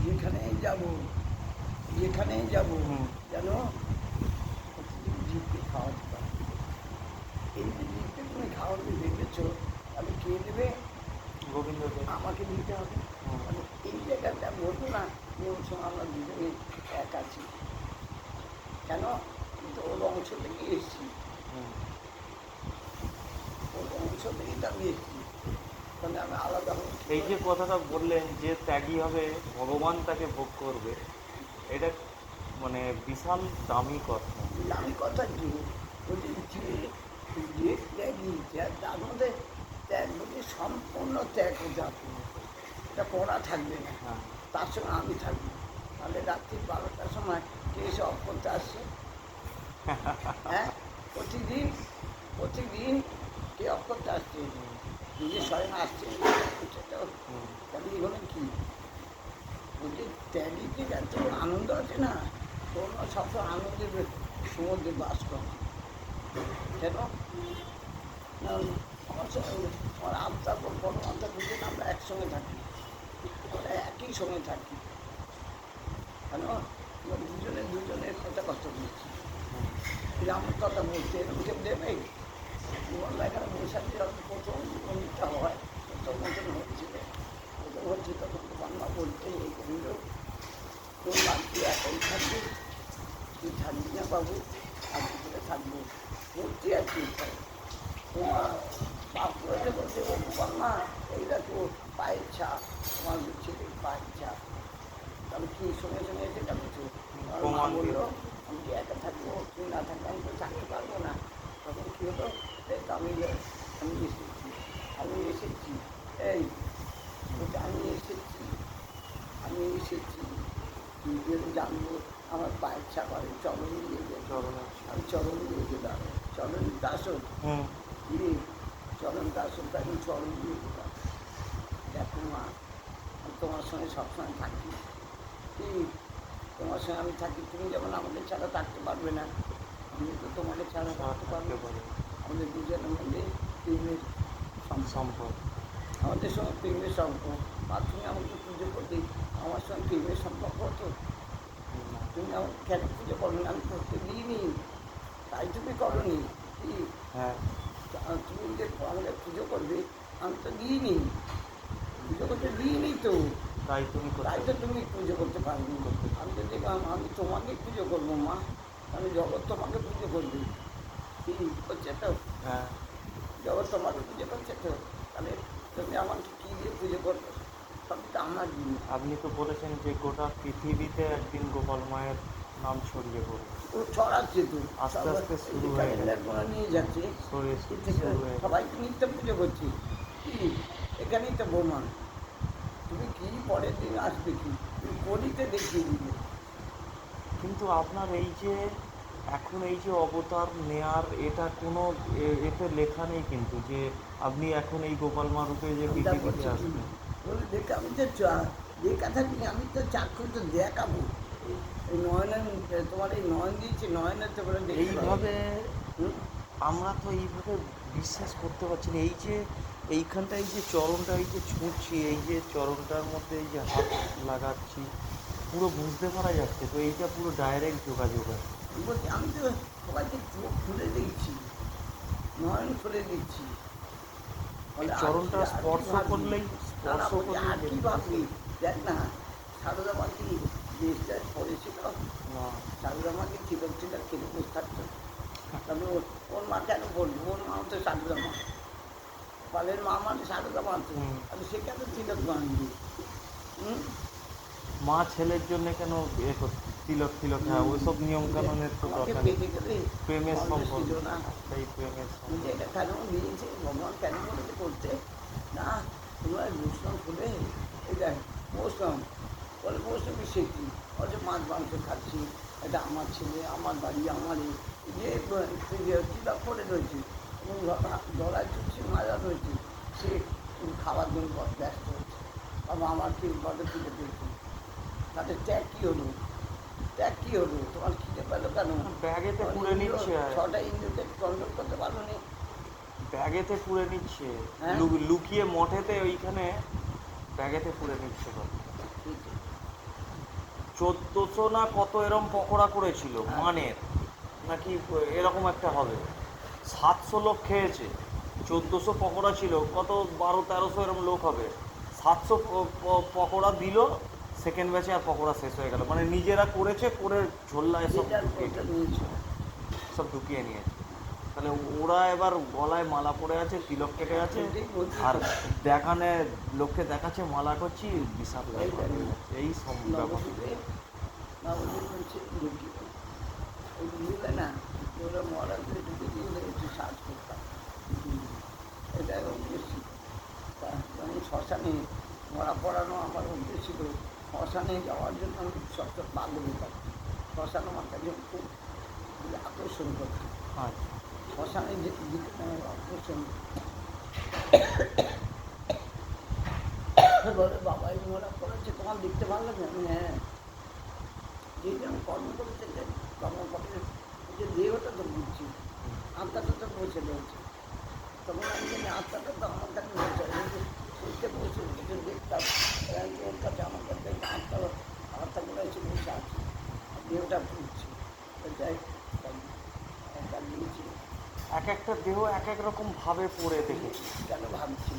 যেখানেই যাব যেখানেই যাব যেন জীবকে খাওয়াতে পারে। এই যে জীবকে তুমি খাওয়াতে ভেবেছো, তাহলে কে দেবে? গোবিন্দ দেব। আমাকে দিতে হবে। মানে এই জায়গাটা বলবো না যে ওর সঙ্গে আমরা দুজনে এক আছি। কেন? কিন্তু ওর অংশ থেকে এসেছি, ওর অংশ থেকেই তো আমি এসেছি, তাহলে আমি আলাদা হব। এই যে কথাটা বললেন যে ত্যাগী হবে ভগবান তাকে ভোগ করবে, এটা মানে বিশাল দামি কথা। দামি কথা কি? বলছি যে ত্যাগী, তার মধ্যে ত্যাগ বলছি সম্পূর্ণ ত্যাগ হতে হবে। এটা পড়া থাকবে না, হ্যাঁ, তার সঙ্গে আমি থাকবো। তাহলে রাত্রি 12টার সময় কে এসে অফ করতে আসছে? হ্যাঁ, প্রতিদিন প্রতিদিন কে অফ করতে আসছে? নিজে স্বয়ং আসছে। সেটাও তাহলে এগুলো কি বলছি, ত্যাগীতে এত আনন্দ আছে না, তোমরা সবসময় আনন্দের সমুদ্রে বাস করো। কেন? না, আমার সঙ্গে আমার আত্মা পরমাত্মা দুজন আমরা একসঙ্গে থাকি, আমরা একই সঙ্গে থাকি। কেন? আমরা দুজনের কথা বলছি। কিন্তু আমার কথা বলতে এরকম কেউ দেবে? আমরা এখানে বৈশাখী যখন প্রথম জীবনটা হয়, প্রথম মতন হচ্ছিল, প্রথম হচ্ছে তখন বাংলা বলতে এই গোবিন্দ তোর বাড়িতে একাই থাকবে, তুই থাকবি না বাবু, আর ভিতরে থাকবো বলতে আর কি। তোমার বাপ রয়েছে বলছে ও বাংলা, এই দেখো পায়ের ছাপ, তোমার ছেলের পায়ের ছাপ। তাহলে কি সঙ্গে সঙ্গে এসে যাবে তো? আমার মা বললো আমি কি একা থাকবো, তুই না থাকলে আমি তো থাকতে পারবো না। তখন কী হলো, আমি আমি এসেছি, আমি এসেছি, এই বলছে আমি এসেছি, আমি এসেছি, তুই যদি জানবো আমার পায়ের ছাপ আমি চরণ দিয়ে যেত, আমি চরণ দিয়ে যেতাম, চরণ দাসন রে, চরণ দাসন আমি চরণ দিয়ে যেতাম। দেখো মা, আমি তোমার সঙ্গে সবসময় থাকি, কি তোমার সঙ্গে আমি থাকি, তুমি যেমন আমাদের ছাড়া থাকতে পারবে না, আমি তো তোমাকে ছাড়া থাকতে পারবো। আমাদের দুজনের মধ্যে প্রেমের সম্পর্ক, আমাদের সঙ্গে প্রেমের সম্পর্ক। আর তুমি আমাকে পুজো করতে, আমার সঙ্গে প্রেমের সম্পর্ক হতো? তুমি আমাকে কেন পুজো করো না? আমি করতে দিইনি, তাই তুমি করোনি কি? হ্যাঁ, তুমি যে আমাকে পুজো করবে, আমি তো দিইনি, পুজো করতে দিইনি তো, তাই তো তুমি পুজো করতে পারবে। আমি তো দেখলাম আমি তোমাকে পুজো করবো মা, আমি জগৎ তোমাকে পুজো করবে, কি করছে তো? হ্যাঁ, জগৎ তোমাকে পুজো করছে তো, তাহলে তুমি আমাকে কী দিয়ে পুজো করবে? সবই তো আমার জিনিস। আপনি তো বলেছেন যে গোটা পৃথিবীতে একদিন গোপাল মায়ের নাম ছড়িয়ে পড়বে। ও ছড়াচ্ছে তো, আস্তে আস্তে শুরু হয়ে ক্যালেন্ডারগুলো নিয়ে যাচ্ছে, সবাইকে নিত্য পুজো করছি। কি এখানেই তো প্রমাণ। তুমি কি পরের দিন আসবে, কি তুমি কলিতে দেখিয়ে দিবে। কিন্তু আপনার এই যে এখন এই যে অবতার নেয়ার, এটা কোনো এতে লেখা নেই কিন্তু যে আপনি এখন এই গোপাল মা রূপে যে পৃথিবীতে আসবেন। বলে দেখে আমি তো দেখা থাকি, আমি তো চাক্ষু তো দেখাবো। এই নয়নের তোমার এই নয়ন দিয়েছি, নয়নের তো বলে এইভাবে আমরা তো এইভাবে বিশ্বাস করতে পারছি না। এই যে এইখানটা এই যে চরণটা এই যে ছুঁচ্ছি, এই যে চরণটার মধ্যে এই যে হাত লাগাচ্ছি, পুরো বুঝতে পারা যাচ্ছে তো এইটা পুরো ডাইরেক্ট যোগাযোগ আছে। বলছি আমি তো সবাইকে চোখ খুলে দিচ্ছি, নয়ন খুলে দিচ্ছি। চরণটা স্পর্শ করলেই আর কি ভাববি? দেখ না, সারদা মাকে দেশটা পড়েছিল, সারদা মাকে চিলক চিলক কেটে বসে থাকতো। তবে ওর মা কেন বলবো, ওর মা তো সারদা মা, পালের মা মানে সারদা মা তো, আমি সে কেন তিলক বাঁধবি? মা ছেলের জন্য কেন তিলক তিলক, হ্যাঁ ওইসব নিয়ম কানুনের তো দরকার নেই। প্রেমের সম্পর্ক, সেই প্রেমের সম্পর্ক। এটা কেন দিয়েছে ভগবান, কেন বলেছে করতে? না তোমরা বৈষ্ণব খুলে এই দেখ বৈষ্ণব বলে, বৈষ্ণবী শেখি বলছে মাছ মাংস খাচ্ছি, এটা আমার ছেলে, আমার বাড়ি, আমার যে তিলক করে রয়েছে এবং গলায় চুপসি মাজা রয়েছে, সে খাওয়ার জন্য ব্যস্ত হচ্ছে। বাবা আমার কি বড় খিদে পেয়েছে, তাদের ত্যাগ কী হলো? ত্যাগ কী হলো? তোমার খিদে পেলো কেন? ব্যাগেতে পুরে নিচ্ছে, 6টা ইন্দ্রিয়কে কন্ট্রোল করতে পারো নি? ব্যাগেতে পুরে নিচ্ছে, হ্যাঁ? লুকিয়ে মঠেতে ওইখানে ব্যাগেতে পুরে নিচ্ছে। 1400 না কত এরম পকোড়া করেছিল হ্যাঁ। মানের, নাকি এরকম একটা হবে। 700 লোক খেয়েছে, 1400 পকোড়া ছিল, কত 1200-1300 এরকম লোক হবে। 700 পকোড়া দিল, সেকেন্ড ব্যাচে আর পকোড়া শেষ হয়ে গেল। মানে নিজেরা করেছে, করে ঝোল্লায় সব যেটার ঢুকিয়ে ওটা নিয়েছে, নিয়েছিল। সব ঢুকিয়ে নিয়েছে। তাহলে ওরা এবার গলায় মালা পরে আছে, তিলক কেটে আছে, ওটাই বলছি আর তো। দেখানে লোককে দেখাচ্ছে মালা করছি, বিশাল ব্যাপার এইটাই। হয়ে যাচ্ছে। এই সব ব্যাপার। নবদ্বীপে নবদ্বীপ হচ্ছে ঢুকি ওই ঢুকে না, ওরা মরাতে ঢুকে দিয়ে একটু সাজ করতাম। এটাই অভ্যেস ছিল। তা যেমন শ্মশানে মরা পড়ানো আমার অভ্যেস ছিল। শ্মশানে যাওয়ার জন্য আমি সবচেয়ে পাগল হতাম। শ্মশান আমার কাছে খুব আকর্ষণ করতো। আচ্ছা, শ্মশানে যে দিকে আমার আকর্ষণ বলে, বাবা এই মরা পড়েছে, তোমার দেখতে ভালো লাগে? আমি হ্যাঁ, যে যেন কর্ম করেছে কর্ম করে, যে দেহটা তো বুঝছি, আত্মাটা তো বসে রয়েছে। তখন আমি জানি আত্মাটা তো আমার কাছে বসে রয়েছে, সেইটা বসে বসে দেখতাম। আমি ওর কাছে আমার কাছে আত্মাগুলো এসে বসে আছে, আর দেহটা বুঝছি। যাই একটা দিয়েছি। এক একটা দেহ এক এক রকম ভাবে পড়ে দেখেছি। কেন ভাবছি,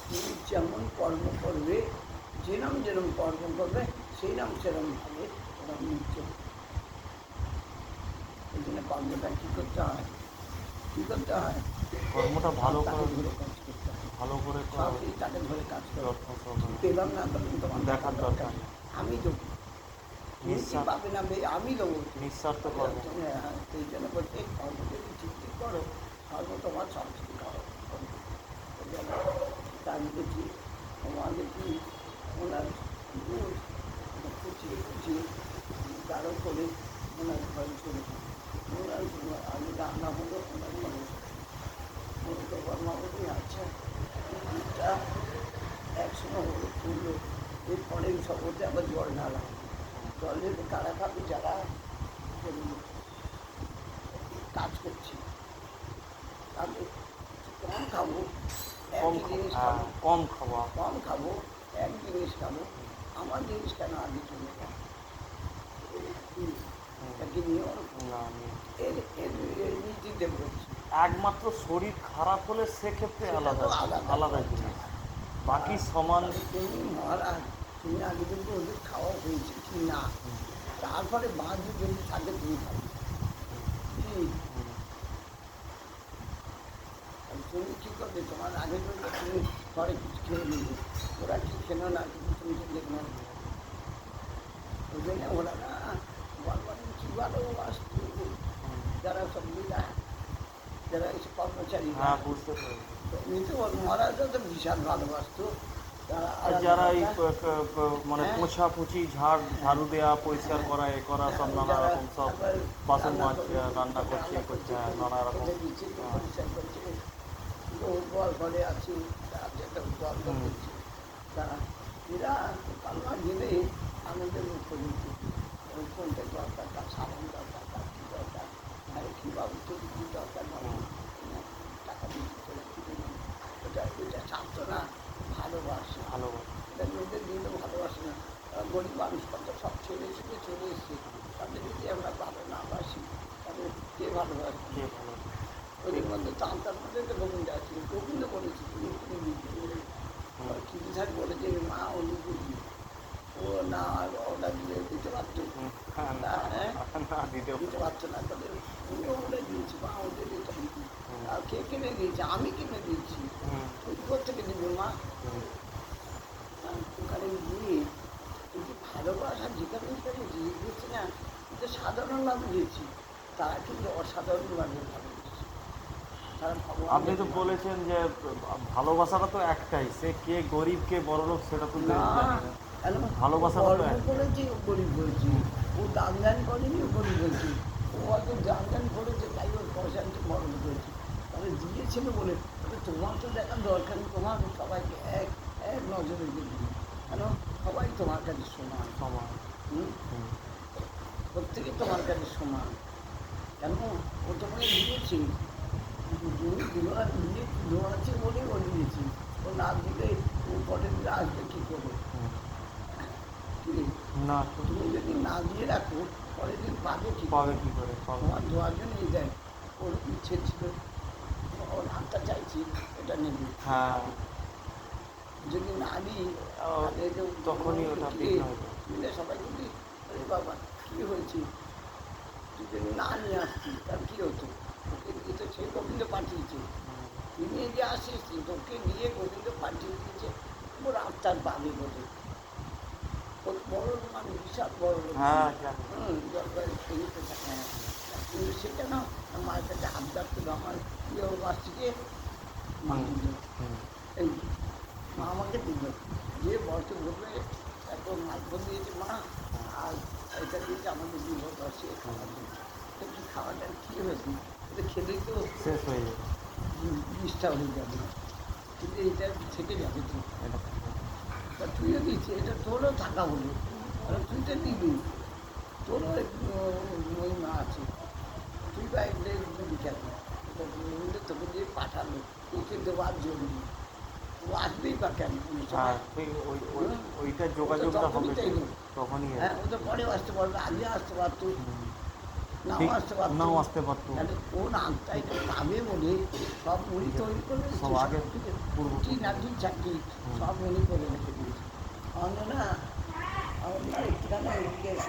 তুমি যেমন কর্ম করবে, যেরম যেরম কর্ম করবে, সেইরম সেরমভাবে ওরা নিচ্ছে। এই জন্য কর্মটা কী করতে হয়, কী করতে হয়? কর্মটা ভালো তাকে করে, ধরে কাজ করতে হয়। ভালো করে সব তাকে ধরে কাজ করতে হয়। যত্ন সহকারে পেলাম না তখন তোমার দেখার দরকার নেই। আমি দেবো, তুমি কি নিঃস্বার্থ, পাবে না, আমি দেবো। নিঃস্বার্থ কর্ম। হ্যাঁ, সেই জন্য বলতে কর্ম যদি ঠিক ঠিক করো, কর্ম তোমার সব ঠিক করো। তার দেখি তোমার দেখি ওনার দুধ কুচিয়ে কুচিয়ে গাঢ় করে ওনার ঘরে চলে যায়। ওনার আমি রান্না হলো ওনার ঘরে, ওনার কর্মাবলী আছে। দুধটা একসময় হলো তুললো, এরপরে সব ওতে আবার জল ঢালা। জল ঢেলে কারা খাবে? যারা কাজ করছি তাদের কম খাবো, কম একই জিনিস হ্যাঁ, খাবো, কম খাওয়া। কম খাবো, এক জিনিস খাবো, আমার জিনিস কেন আগে চলে যায়? কি নিয়ম? না, আমি এর এর এর নীতিতে বলছি। একমাত্র শরীর খারাপ হলে সেক্ষেত্রে সেটা আলাদা, তো আলাদা আলাদা কথা। জিনিস। বাকি সমান। তুমি মহারাজ, তুমি আগে কিন্তু ওদের খাওয়া হয়েছে কি না, তারপরে বাদ যদি থাকে তুমি খাবে কি? আর তুমি কী করবে? তোমার আগে যদি তুমি ঘরে কিছু খেয়ে নিবে, ওরা কি খেলো না কিন্তু তুমি তো দেখবে না। ওই জন্য ওরা না বলবেন কী ভালোবাসত, যারা সব মিলা, যারা এসে কর্মচারী, হ্যাঁ, বুঝতে পারি। এমনিতে মহারাজরা তো বিশাল ভালোবাসত। যারা আর আলাদা যারা এই আলাদা, মানে হ্যাঁ। পোছাপুছি, ঝাড়ু দেওয়া, পরিষ্কার করা, এ করা, সব নানা যারা রকম, সব আবার বাসন রান্না মাজছে, করে, রান্না করছে, এ করছে, হ্যাঁ, নানা রকম। ওদের দিচ্ছে, হ্যাঁ। পরিষ্কার করছে, গোয়াল ঘরে আছে, একটা গোয়াল ঘর করছে, তারা এরা কালমা গেলে আনন্দের মুখ দিচ্ছে। ওই কোনটা দরকার, তার সাবান দরকার, তার কী দরকার, আরে কী বাবু তোর কী দরকার বাবু, টাকা দিচ্ছে তোরা কিনে নে। ওটা ওইটা ছাত্র না, ভালোবাসে। ভালো। এটা মেয়েদের দিনও ভালোবাসে না। তারা গরিব মানুষ, কত সব ছেড়ে ছেড়ে চলে এসছে, তাদের যদি আমরা ভালো না বাসি তাহলে কে ভালোবাসবে? কে ভালো। ওদের মধ্যে তান্তার মধ্যে তো গোবিন্দ আছে, গোবিন্দ বলেছে তুমি তুমি কিছু থাক বলেছে মা অনুভূতি, ও না ওটা দিয়ে দিতে পারতো হ্যাঁ, না, হ্যাঁ না দিতে দিতে পারছো না, তাদের তুমি ওটা দিয়েছি, মা ওদের এটা দিয়েছি। আর কে কিনে দিয়েছে? আমি কিনে দিয়েছি। তুই কোথেকে দিবি মা? ওখানে গিয়ে এই যে ভালোবাসা যেখানে পেরেছি বুঝছি না, এটা সাধারণভাবে দিয়েছি, তারা কিন্তু অসাধারণভাবে ভালোবেসেছে। তারা আপনি তো ভগবান বলেছেন যে ভালোবাসাটা তো একটাই, সে কে গরিব কে বড়লোক সেটা তো না, জানি না। কেন ভালোবাসাটা তো কর্ম এক। করেছি ও গরিব হয়েছি, ও দান ধ্যান করেনি ও গরিব হয়েছি, ও হয়তো দান ধ্যান করেছে তাই ওর পয়সা একটু বড় হয়েছে, তাহলে দিয়েছিল বলে। তবে তোমার তো দেখার দরকার নেই, তোমার সবাইকে এক এক নজরে দেখবে, কেন সবাই তোমার কাছে সমান। সমান। হুম? প্রত্যেকে তোমার কাছে সমান, কেন ও তোমাকে দিয়েছে, দোয়াচ্ছে বলেই ও দিয়েছি, ও না দিলে ও পরে দিলে আসবে কী করে? কি? না তুমি যদি না দিয়ে রাখো পরের দিন পাবে কি পাবে কি করে পাবে তোমার দেওয়ার জন্যই দেয়। ওর ইচ্ছে ছিল ওর হাতটা চাইছি এটা নেবে, হ্যাঁ যদি না দিই তাহলে যে তখনই ওটা উঠে বিঘ্ন হতো। মিলে সবাই বলি আরে বাবা কী হয়েছে, তুই যদি না নিয়ে আসতি তার কী হতো, ওকে দিয়ে তো সে গোবিন্দ পাঠিয়েছে, তুই নিয়ে যে আসিস তোকে নিয়ে গোবিন্দ পাঠিয়ে দিয়েছে, ওর আত্মার পাবে বলে। ওর বড় মানে বিশাল বড় লোক। হ্যাঁ জানি। জলপাইয়ের ইয়েতে থাকে। কিন্তু সেটা না আমার কাছে আবদার ছিল আমার প্রিয় বাসটিকে মা দিল, এই মা আমাকে দিল, যে বলতে বলবে এত মালফল দিয়েছে মা, আর এটা দিয়েছে আমাকে দিল বসে খাওয়ার জন্য। তো কি খাওয়াটা কী হয়েছে, এটা খেলেই তো শেষ হয়ে যাবে বিষটা হয়ে যাবে, কিন্তু এইটা থেকে যাবে তো। এটা তা তুইও দিচ্ছি, এটা তোরও থাকা হলো, তুই তো দিবি, তোরও মহিমা আছে, তুই বা এগুলো দিবি কেন, রবীন্দ্র তোকে দিয়ে পাঠালো, তোকে দেওয়ার জন্য, ও আসবেই বা কেন কোনো হ্যাঁ সময়? ঠিক ওইটা যোগাযোগটা হবে তখনই তো এলো। তখনই হ্যাঁ ও তো পরেও আসতে পারবে, আগে আসতে পারতো, নাও ঠিক আসতে পারতো, নাও আসতে পারতো তাহলে কোন আত্মাইটা পাবে বলে সব উনি তৈরি করে রেখেছে, সব আগে পূর্ব দুটি না দুই চারটি সব উনি করে রেখে দিয়েছে। আমরা না আমরা একটুখানি এদিকে